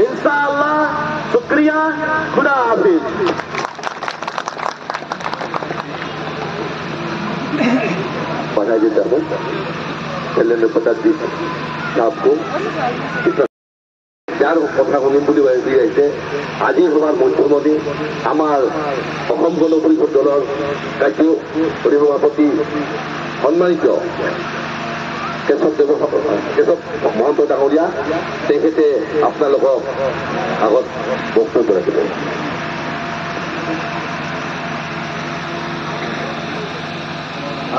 इंशाअल्लाह शुक्रिया खुदा हाफिज। पढ़ा जी चैलेंज पता दी आपको যার কথা শুনিম বুলি আহিছে আজি সভাৰ মুখ্যমন্ত্ৰী আমাৰ অসম গণ পৰিষদ দলৰ কাৰ্য সভাপতি সন্মানিত কেশৱ মহন্ত ডাঙৰীয়া তেখেতে আপোনালোকক আগত বক্তব্য ৰাখিব।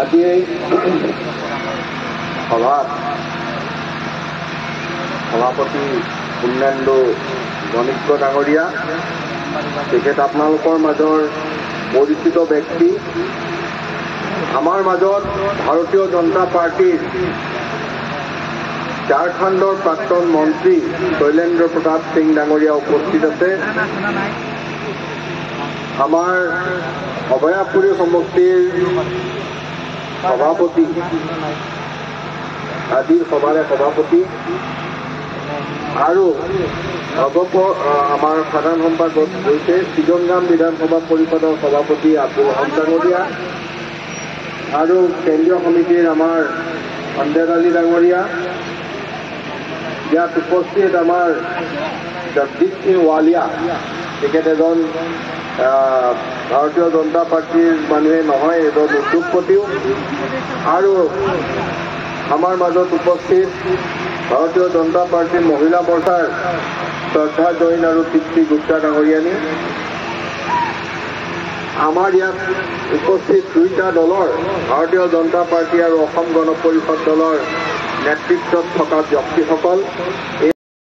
আজি এই সভাত সভাপতি পূৰ্ণেন্দু গণিত ডাঙৰীয়া তেখেত আপোনালোকৰ মাজৰ পৰিচিত ব্যক্তি। আমাৰ মাজত ভাৰতীয় জনতা পাৰ্টিৰ ঝাৰখণ্ডৰ প্ৰাক্তন মন্ত্ৰী শৈলেন্দ্ৰ প্ৰতাপ সিং ডাঙৰীয়া উপস্থিত আছে। আমাৰ অভয়াপুৰী সমষ্টিৰ সভাপতি আজিৰ সভাৰে সভাপতি আৰু আমাৰ সাধাৰণ সম্পাদক হৈছে চিজনগাম বিধানসভা পৰিষদৰ সভাপতি আব্দুল হক ডাঙৰীয়া আৰু কেন্দ্ৰীয় সমিতিৰ আমাৰ অন্দেৰ আলী ডাঙৰীয়া। ইয়াত উপস্থিত আমাৰ জগদীশ সিং ৱালিয়া তেখেত এজন ভাৰতীয় জনতা পাৰ্টিৰ মানুহে নহয়, এজন উদ্যোগপতিও। আৰু আমাৰ মাজত উপস্থিত ভাৰতীয় জনতা পাৰ্টিৰ মহিলা মৰ্চাৰ শ্ৰদ্ধা জৈন আৰু তৃপ্তি গুপ্তা ডাঙৰীয়ানী। আমাৰ ইয়াত উপস্থিত দুইটা দলৰ ভাৰতীয় জনতা পাৰ্টি আৰু অসম গণ পৰিষদ দলৰ নেতৃত্বত থকা ব্যক্তিসকল।